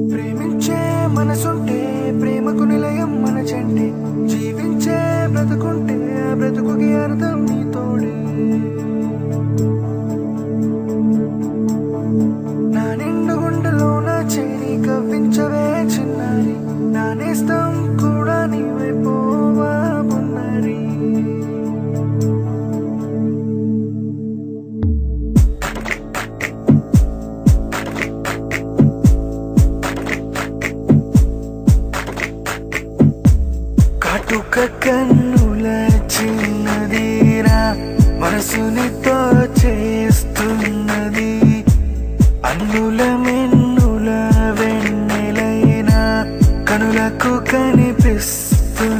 ప్రేమించే మనసుంటే ప్రేమకు నిలయం మన చెంటే జీవించే బ్రతుకుంటే బ్రతుకుకి అర్థం నీ తోడే నా నిండు గుండెలోన చేరి కవ్వించవే చిన్నారి నా నేస్తం కూడా నీవైపోవా పొన్నారి కాటుక కన్నుల చిన్నదిరా మనసునితో చేస్తున్నది అన్నుల మెన్నుల వెన్నెలైనా కనులకు కనిపిస్తున్నది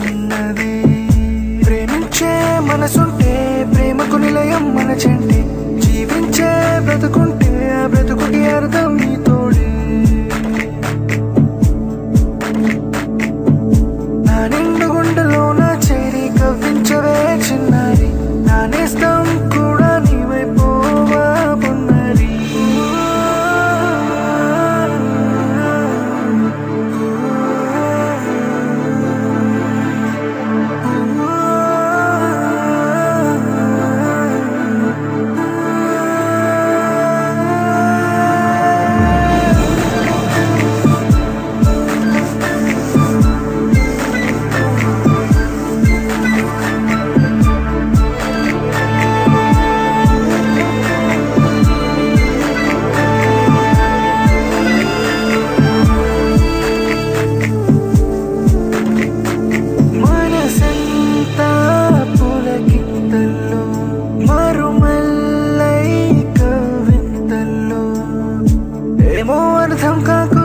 ప్రేమించే మనసుంటే ప్రేమకు నిలయం మన చెంటే జీవించే బ్రతుకుంటే ఆ బ్రతుకుకి అర్థం నీ తోడే నా నిండు గుండెలోన చేరి కవ్వించవే చిన్నారి నా నేస్తం కూడా నీవైపోవా పొన్నారి మనసంతా పులకింతల్లో మరుమల్లై కవింతల్లో ఏమో అర్థం కాక